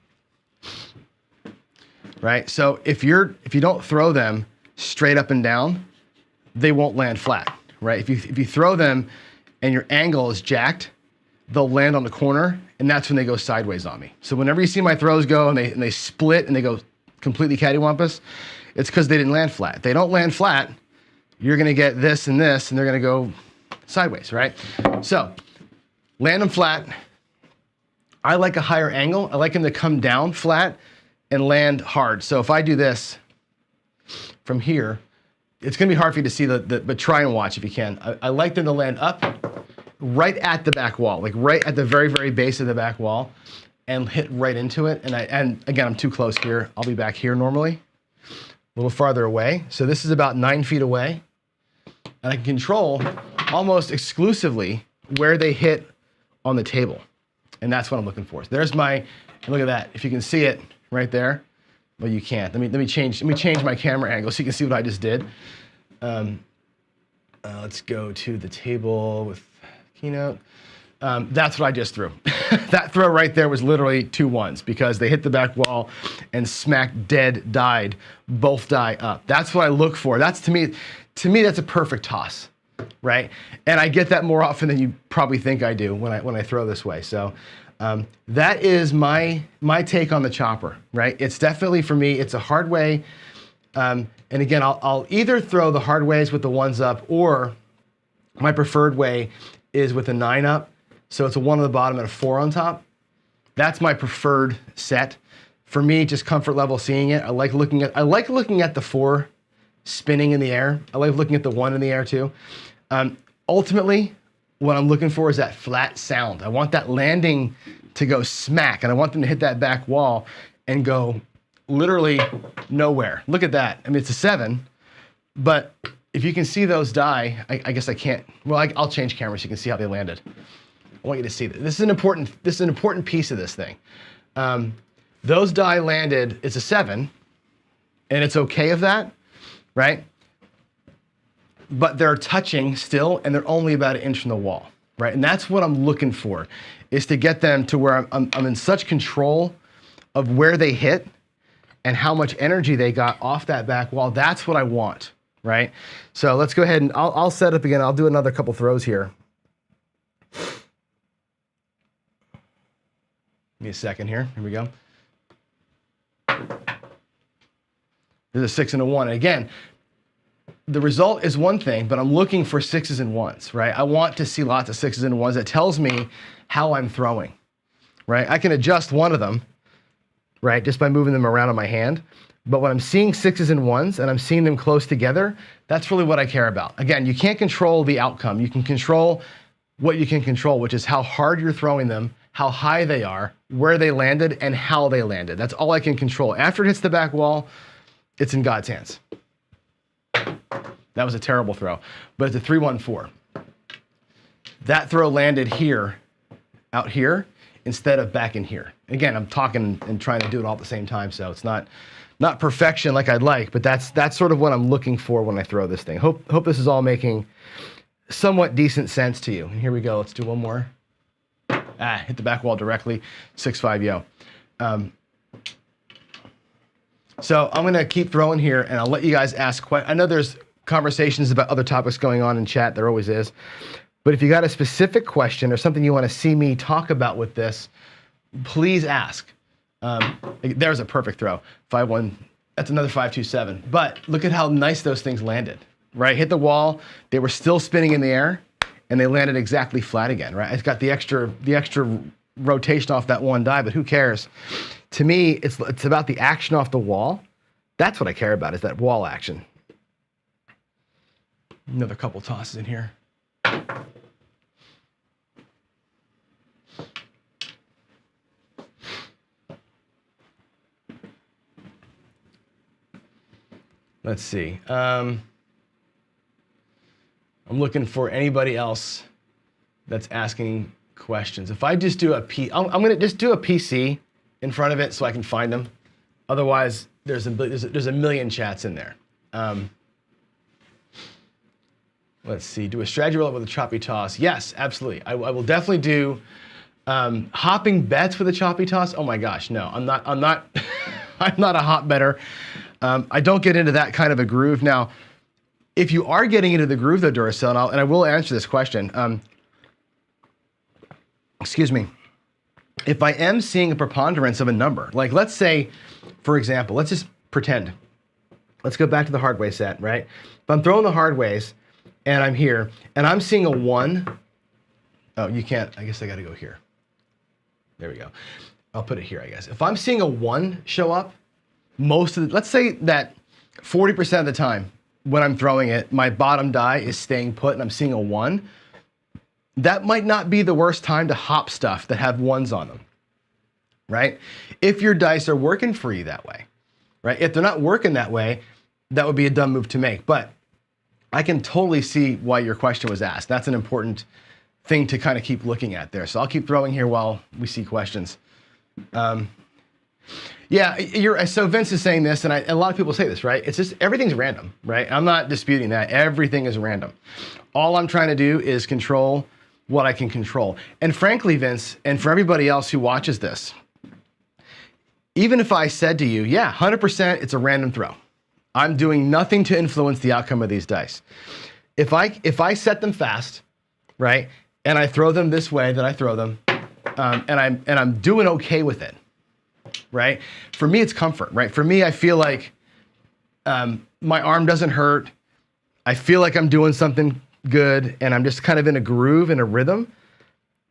Right, so if you don't throw them straight up and down, they won't land flat, right? If you throw them and your angle is jacked, they'll land on the corner, and that's when they go sideways on me. So whenever you see my throws go and they split and they go completely cattywampus, it's because they didn't land flat. If they don't land flat, you're gonna get this and this, and they're gonna go sideways, right? So land them flat. I like a higher angle. I like them to come down flat and land hard. So if I do this from here, it's gonna be hard for you to see but try and watch if you can. I like them to land up right at the back wall, like right at the very, very base of the back wall, and hit right into it. And again, I'm too close here. I'll be back here normally, a little farther away. So this is about 9 feet away. And I can control almost exclusively where they hit on the table. And that's what I'm looking for. So there's my, look at that. If you can see it right there. Well, you can't. Let me change my camera angle so you can see what I just did. Let's go to the table with Keynote. That's what I just threw. That throw right there was literally 2 ones because they hit the back wall and smack dead died, both die up. That's what I look for. That's to me, that's a perfect toss, right? And I get that more often than you probably think I do when I throw this way. So that is my take on the chopper, right? It's definitely, for me, it's a hard way. And again, I'll either throw the hard ways with the 1s up, or my preferred way is with a 9 up. So it's a 1 on the bottom and a 4 on top. That's my preferred set. For me, just comfort level seeing it. I like looking at the 4 spinning in the air. I like looking at the 1 in the air too. Ultimately, what I'm looking for is that flat sound. I want that landing to go smack, and I want them to hit that back wall and go literally nowhere. Look at that. I mean, it's a 7, but if you can see those die, I guess I can't. Well, I'll change cameras so you can see how they landed. I want you to see this. This is an important piece of this thing. Those die landed, it's a 7, and it's okay of that, right? But they're touching still, and they're only about 1 inch from the wall, right? And that's what I'm looking for, is to get them to where I'm in such control of where they hit and how much energy they got off that back wall. That's what I want, right? So let's go ahead and I'll set up again. I'll do another couple throws here. Give me a second here. Here we go. There's a 6 and a 1. And again, the result is one thing, but I'm looking for 6s and 1s, right? I want to see lots of 6s and 1s. That tells me how I'm throwing, right? I can adjust one of them, right, just by moving them around on my hand. But when I'm seeing 6s and 1s and I'm seeing them close together, that's really what I care about. Again, you can't control the outcome. You can control what you can control, which is how hard you're throwing them, how high they are, where they landed, and how they landed. That's all I can control. After it hits the back wall, it's in God's hands. That was a terrible throw, but it's a 3-1-4. That throw landed here, out here, instead of back in here. Again, I'm talking and trying to do it all at the same time, so it's not perfection like I'd like, but that's sort of what I'm looking for when I throw this thing. Hope this is all making somewhat decent sense to you. And here we go. Let's do one more. Hit the back wall directly. 6-5 yo. So I'm gonna keep throwing here, and I'll let you guys ask questions. I know there's conversations about other topics going on in chat. There always is. But if you got a specific question or something you want to see me talk about with this, please ask. There's a perfect throw. 5-1. That's another 5-2-7. But look at how nice those things landed. Right? Hit the wall. They were still spinning in the air, and they landed exactly flat again. Right? It's got the extra rotation off that one die, but who cares? To me, it's about the action off the wall. That's what I care about, is that wall action. Another couple tosses in here. Let's see. I'm looking for anybody else that's asking questions. If I just do I'm going to just do a PC in front of it so I can find them. Otherwise, there's a million chats in there. Let's see. Do a strategy roll with a choppy toss. Yes, absolutely. I will definitely do hopping bets with a choppy toss. Oh my gosh, no. I'm not I'm not a hop better. I don't get into that kind of a groove. Now, if you are getting into the groove though, Duracell, and I will answer this question. Excuse me. If I am seeing a preponderance of a number, like let's say, for example, let's just pretend. Let's go back to the hard way set, right? If I'm throwing the hard ways and I'm here and I'm seeing a 1. Oh, you can't. I guess I got to go here. There we go. I'll put it here, I guess. If I'm seeing a 1 show up, let's say that 40% of the time when I'm throwing it, my bottom die is staying put and I'm seeing a 1. that might not be the worst time to hop stuff that have ones on them, right? If your dice are working for you that way, right? If they're not working that way, that would be a dumb move to make. But I can totally see why your question was asked. That's an important thing to kind of keep looking at there. So I'll keep throwing here while we see questions. Yeah, so Vince is saying this, and a lot of people say this, right? It's just everything's random, right? I'm not disputing that. Everything is random. All I'm trying to do is control what I can control. And frankly, Vince, and for everybody else who watches this, even if I said to you, yeah, 100% it's a random throw. I'm doing nothing to influence the outcome of these dice. If I set them fast, right, and I throw them this way that I throw them, and I'm doing okay with it, right? For me, it's comfort, right? For me, I feel like my arm doesn't hurt. I feel like I'm doing something good, and I'm just kind of in a groove, in a rhythm.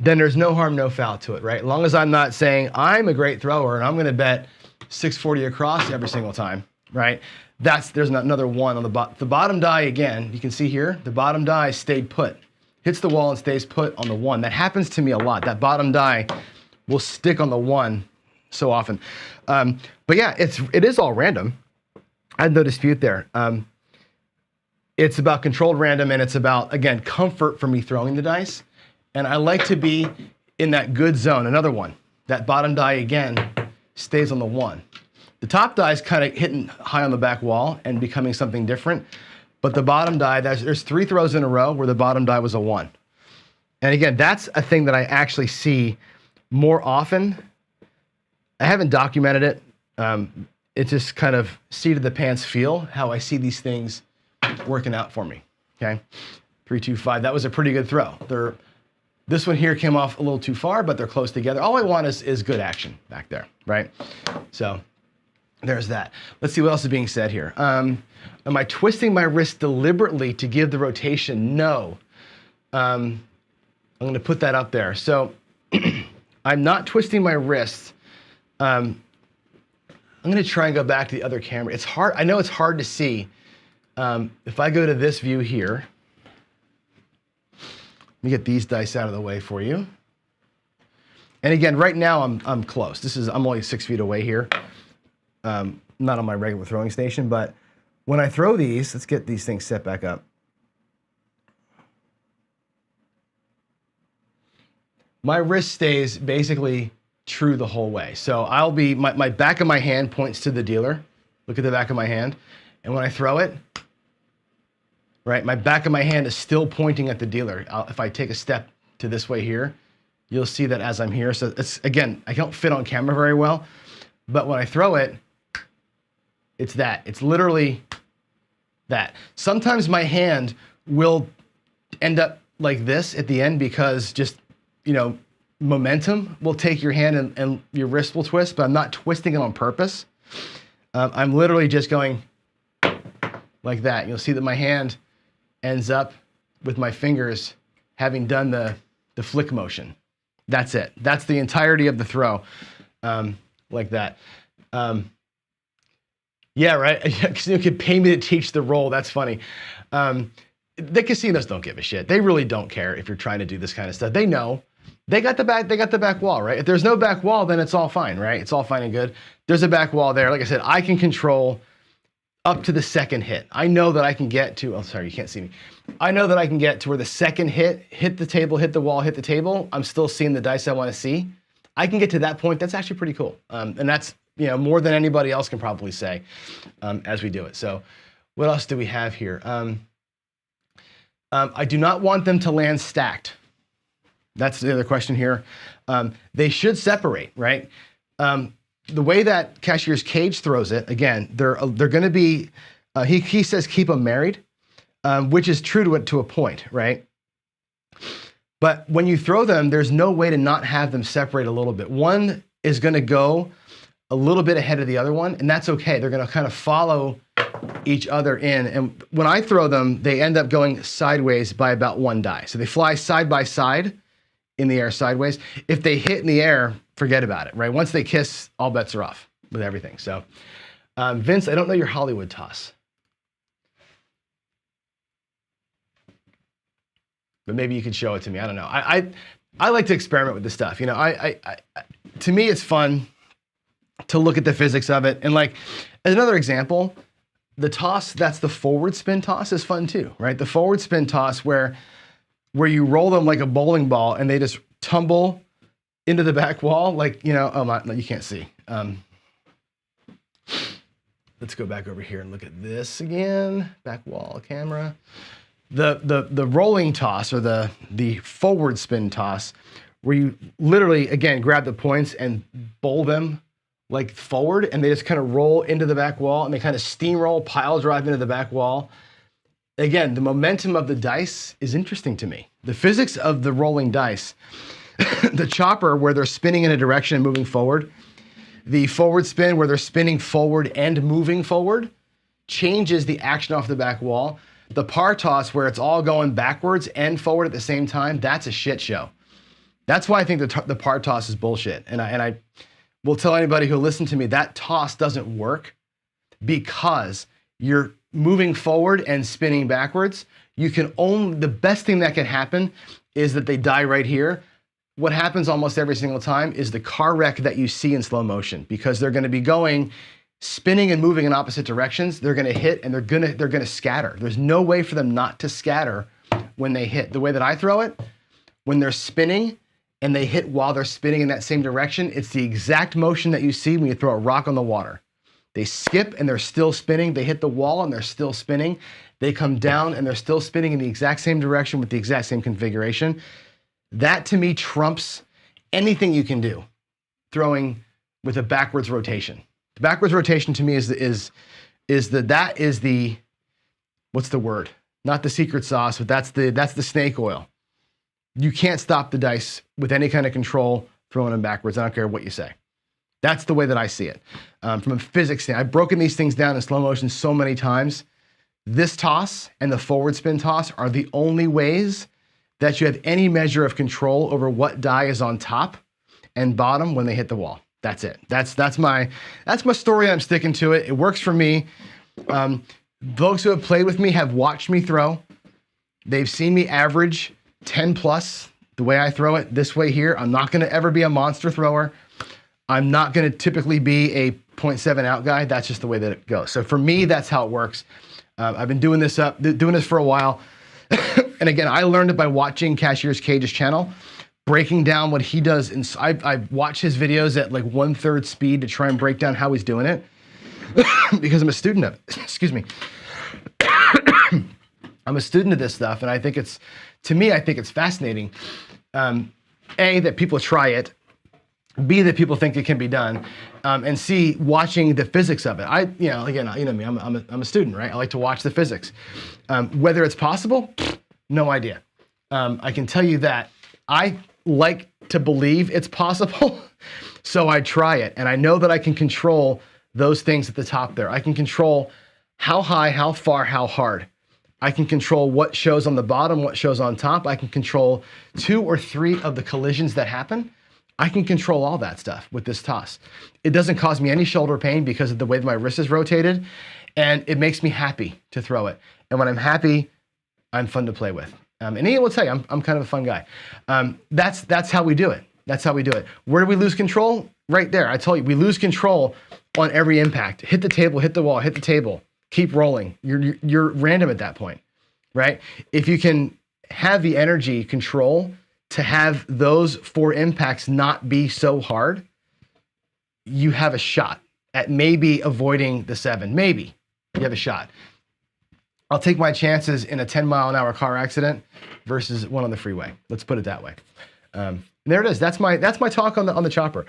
Then there's no harm, no foul to it, right? As long as I'm not saying I'm a great thrower and I'm going to bet 640 across every single time, right? There's another one on the bottom. The bottom die, again, you can see here, the bottom die stayed put. Hits the wall and stays put on the one. That happens to me a lot. That bottom die will stick on the one so often. But yeah, it is all random. I had no dispute there. It's about controlled random, and it's about, again, comfort for me throwing the dice. And I like to be in that good zone. Another one. That bottom die, again, stays on the one. The top die is kind of hitting high on the back wall and becoming something different. But the bottom die, there's 3 throws in a row where the bottom die was a 1. And again, that's a thing that I actually see more often. I haven't documented it. It's just kind of seat of the pants feel, how I see these things working out for me, okay? 3, 2, 5, that was a pretty good throw. This one here came off a little too far, but they're close together. All I want is good action back there, right? So there's that. Let's see what else is being said here. Am I twisting my wrist deliberately to give the rotation? No. I'm going to put that up there. So I'm not twisting my wrist. I'm going to try and go back to the other camera. It's hard. I know it's hard to see. If I go to this view here, let me get these dice out of the way for you. And again, right now I'm close. I'm only 6 feet away here. Not on my regular throwing station, but when I throw these, let's get these things set back up. My wrist stays basically true the whole way. So I'll be, my back of my hand points to the dealer. Look at the back of my hand. And when I throw it, right, my back of my hand is still pointing at the dealer. If I take a step to this way here, you'll see that as I'm here. So it's, again, I don't fit on camera very well, but when I throw it, it's that. It's literally that. Sometimes my hand will end up like this at the end because just, momentum will take your hand and your wrist will twist, but I'm not twisting it on purpose. I'm literally just going like that. You'll see that my hand ends up with my fingers having done the flick motion. That's it. That's the entirety of the throw, like that. Yeah, right. You could pay me to teach the role. That's funny. The casinos don't give a shit. They really don't care if you're trying to do this kind of stuff. They know. They got the back wall, right? If there's no back wall, then it's all fine, right? It's all fine and good. There's a back wall there. Like I said, I can control up to the second hit. I know that I can get to, oh, sorry, you can't see me. I know that I can get to where the second hit the table, hit the wall, hit the table. I'm still seeing the dice I want to see. I can get to that point. That's actually pretty cool. And that's, more than anybody else can probably say as we do it. So what else do we have here? I do not want them to land stacked. That's the other question here. They should separate, right? The way that Cashier's Cage throws it, again, they're going to be, he says keep them married, which is true to a point, right? But when you throw them, there's no way to not have them separate a little bit. One is going to go a little bit ahead of the other one, and that's okay. They're going to kind of follow each other in. And when I throw them, they end up going sideways by about 1 die. So they fly side by side in the air sideways. If they hit in the air, forget about it, right? Once they kiss, all bets are off with everything. So, Vince, I don't know your Hollywood toss. but maybe you could show it to me. I don't know. I like to experiment with this stuff. You know, to me, it's fun to look at the physics of it. And like, as another example, the toss, that's the forward spin toss is fun too, right? The forward spin toss where you roll them like a bowling ball and they just tumble into the back wall. Like, you know, no, you can't see. Let's go back over here and look at this again. Back wall camera. The rolling toss or the forward spin toss where you literally, again, grab the points and bowl them like forward, and they just kind of roll into the back wall and they kind of steamroll, pile drive into the back wall. Again, the momentum of the dice is interesting to me. The physics of the rolling dice, the chopper where they're spinning in a direction and moving forward, the forward spin where they're spinning forward and moving forward changes the action off the back wall. The par toss where it's all going backwards and forward at the same time, that's a shit show. That's why I think the par toss is bullshit. And I will tell anybody who listens to me, that toss doesn't work because you're moving forward and spinning backwards. The best thing that can happen is that they die right here. What happens almost every single time is the car wreck that you see in slow motion, because they're going to be going, spinning and moving in opposite directions. They're going to hit and they're going to scatter. There's no way for them not to scatter when they hit. The way that I throw it, when they're spinning and they hit while they're spinning in that same direction, it's the exact motion that you see when you throw a rock on the water. They skip and they're still spinning. They hit the wall and they're still spinning. They come down and they're still spinning in the exact same direction with the exact same configuration. That to me trumps anything you can do throwing with a backwards rotation. The backwards rotation to me is the what's the word? Not the secret sauce, but that's the snake oil. You can't stop the dice with any kind of control throwing them backwards. I don't care what you say. That's the way that I see it. From a physics standpoint, I've broken these things down in slow motion so many times. This toss and the forward spin toss are the only ways that you have any measure of control over what die is on top and bottom when they hit the wall. That's it. That's my story. I'm sticking to it. It works for me. Folks who have played with me have watched me throw. They've seen me average 10 plus the way I throw it this way here. I'm not going to ever be a monster thrower. I'm not going to typically be a 0.7 out guy. That's just the way that it goes. So for me, that's how it works. I've been doing this for a while. And again, I learned it by watching Cashier's Cage's channel, breaking down what he does. And I watch his videos at like 1/3 speed to try and break down how he's doing it because I'm a student of it. Excuse me. I'm a student of this stuff. And I think it's fascinating. A, that people try it. B, that people think it can be done. And C, watching the physics of it. You know me, I'm a student, right? I like to watch the physics. Whether it's possible, no idea. I can tell you that I like to believe it's possible, so I try it. And I know that I can control those things at the top there. I can control how high, how far, how hard. I can control what shows on the bottom, what shows on top. I can control 2 or 3 of the collisions that happen. I can control all that stuff with this toss. It doesn't cause me any shoulder pain because of the way that my wrist is rotated, and it makes me happy to throw it. And when I'm happy, I'm fun to play with. And Ian will tell you, I'm kind of a fun guy. That's how we do it. That's how we do it. Where do we lose control? Right there. I told you, we lose control on every impact. Hit the table, hit the wall, hit the table. Keep rolling. You're random at that point, right? If you can have the energy control to have those 4 impacts not be so hard, you have a shot at maybe avoiding the 7. Maybe you have a shot. I'll take my chances in a 10-mile-an-hour car accident versus one on the freeway. Let's put it that way. There it is. That's my talk on the chopper.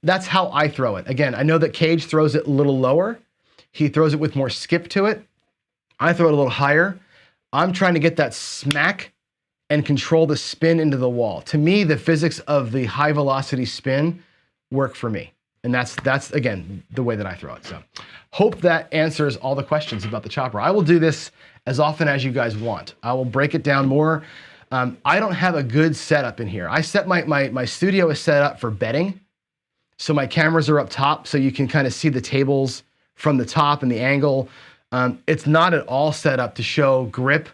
That's how I throw it. Again, I know that Cage throws it a little lower. He throws it with more skip to it. I throw it a little higher. I'm trying to get that smack and control the spin into the wall. To me, the physics of the high velocity spin work for me. And that's again, the way that I throw it. So hope that answers all the questions about the chopper. I will do this as often as you guys want. I will break it down more. I don't have a good setup in here. I set my studio is set up for betting. So my cameras are up top so you can kind of see the tables from the top and the angle. It's not at all set up to show grip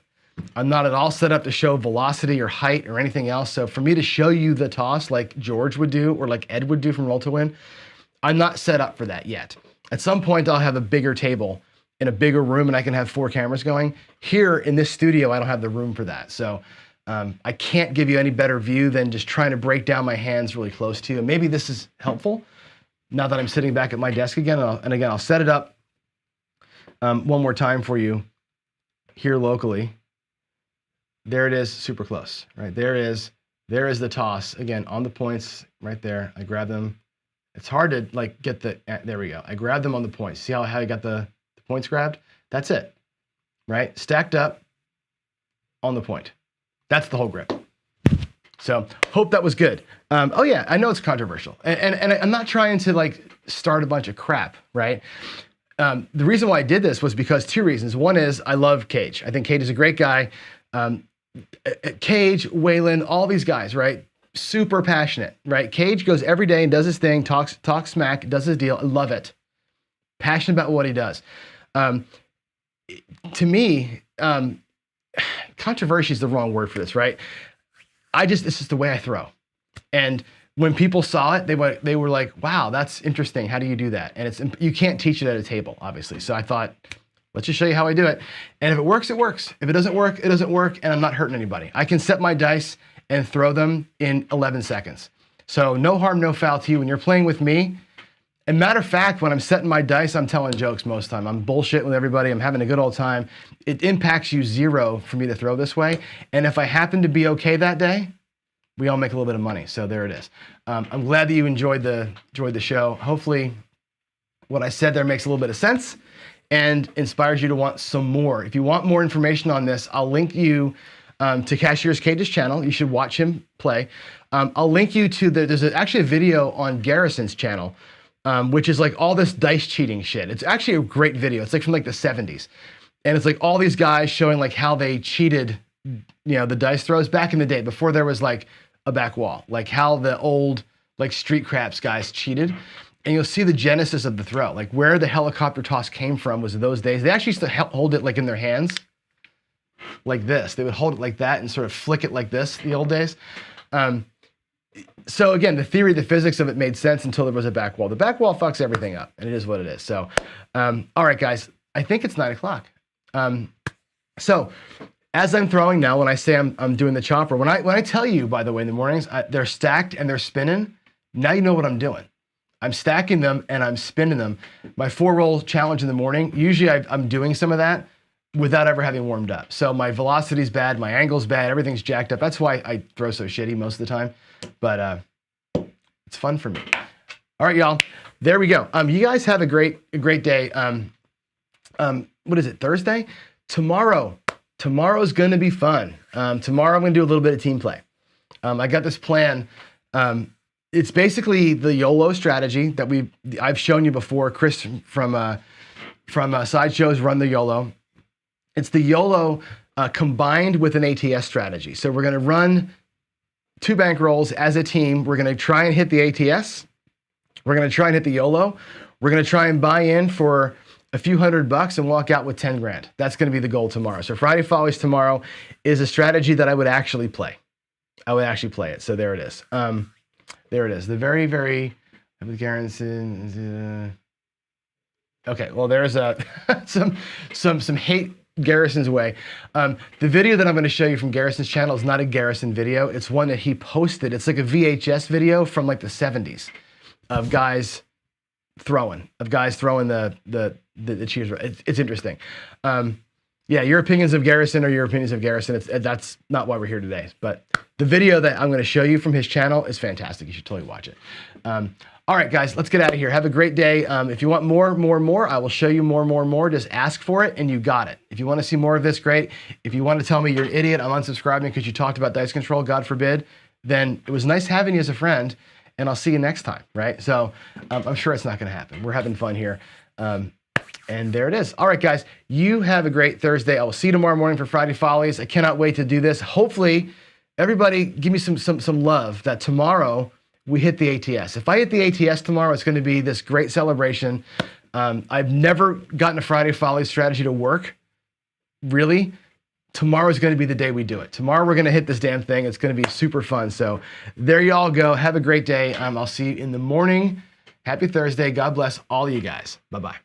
I'm not at all set up to show velocity or height or anything else. So for me to show you the toss like George would do or like Ed would do from Roll to Win, I'm not set up for that yet. At some point, I'll have a bigger table in a bigger room and I can have 4 cameras going. Here in this studio, I don't have the room for that. So I can't give you any better view than just trying to break down my hands really close to you. And maybe this is helpful now that I'm sitting back at my desk again. And again, I'll set it up one more time for you here locally. There it is, super close, right? There is the toss, again, on the points right there. I grab them. It's hard to like get the, there we go. I grab them on the points. See how I got the points grabbed? That's it, right? Stacked up on the point. That's the whole grip. So hope that was good. Oh yeah, I know it's controversial. And I'm not trying to like start a bunch of crap, right? The reason why I did this was because 2 reasons. One is I love Cage. I think Cage is a great guy. Cage, Waylon, all these guys, right? Super passionate, right? Cage goes every day and does his thing, talks smack, does his deal. I love it. Passionate about what he does. To me, controversy is the wrong word for this, right? This is the way I throw. And when people saw it, they were like, wow, that's interesting. How do you do that? And you can't teach it at a table, obviously. So I thought, let's just show you how I do it. And if it works, it works. If it doesn't work, it doesn't work. And I'm not hurting anybody. I can set my dice and throw them in 11 seconds. So no harm, no foul to you when you're playing with me. And matter of fact, when I'm setting my dice, I'm telling jokes most of the time. I'm bullshitting with everybody. I'm having a good old time. It impacts you 0 for me to throw this way. And if I happen to be okay that day, we all make a little bit of money. So there it is. I'm glad that you enjoyed the show. Hopefully what I said there makes a little bit of sense and inspires you to want some more. If you want more information on this, I'll link you to Cashier's Cage's channel. You should watch him play. I'll link you to there's actually a video on Garrison's channel, which is like all this dice cheating shit. It's actually a great video. It's like from like the 70s. And it's like all these guys showing like how they cheated, the dice throws back in the day before there was like a back wall, like how the old like street craps guys cheated. And you'll see the genesis of the throw, like where the helicopter toss came from was those days. They actually used to hold it like in their hands, like this. They would hold it like that and sort of flick it like this the old days. So again, the theory, the physics of it made sense until there was a back wall. The back wall fucks everything up, and it is what it is. So, all right, guys, I think it's 9 o'clock. So as I'm throwing now, when I say I'm doing the chopper, when I tell you, by the way, in the mornings, they're stacked and they're spinning, now you know what I'm doing. I'm stacking them and I'm spinning them. My 4-roll challenge in the morning, usually I'm doing some of that without ever having warmed up. So my velocity's bad, my angle's bad, everything's jacked up. That's why I throw so shitty most of the time, but it's fun for me. All right, y'all, there we go. You guys have a great day. What is it, Thursday? Tomorrow's gonna be fun. Tomorrow I'm gonna do a little bit of team play. I got this plan. It's basically the YOLO strategy that I've shown you before. Chris from Sideshows run the YOLO. It's the YOLO combined with an ATS strategy. So we're gonna run 2 bank rolls as a team. We're gonna try and hit the ATS. We're gonna try and hit the YOLO. We're gonna try and buy in for a few $100 and walk out with 10 grand. That's gonna be the goal tomorrow. So Friday Follies tomorrow is a strategy that I would actually play. I would actually play it. So there it is. There it is. The very, very Garrison. Okay, well there's some hate Garrison's way. The video that I'm going to show you from Garrison's channel is not a Garrison video. It's one that he posted. It's like a VHS video from like the 70s of guys throwing the cheers. It's interesting. Yeah, your opinions of Garrison are your opinions of Garrison. That's not why we're here today. But the video that I'm going to show you from his channel is fantastic. You should totally watch it. All right, guys, let's get out of here. Have a great day. If you want more, I will show you more. Just ask for it, and you got it. If you want to see more of this, great. If you want to tell me you're an idiot, I'm unsubscribing because you talked about dice control, God forbid, then it was nice having you as a friend, and I'll see you next time, right? So I'm sure it's not going to happen. We're having fun here. And there it is. All right, guys, you have a great Thursday. I will see you tomorrow morning for Friday Follies. I cannot wait to do this. Hopefully, everybody give me some love that tomorrow we hit the ATS. If I hit the ATS tomorrow, it's going to be this great celebration. I've never gotten a Friday Follies strategy to work, really, tomorrow's going to be the day we do it. Tomorrow we're going to hit this damn thing. It's going to be super fun. So there you all go. Have a great day. I'll see you in the morning. Happy Thursday. God bless all you guys. Bye-bye.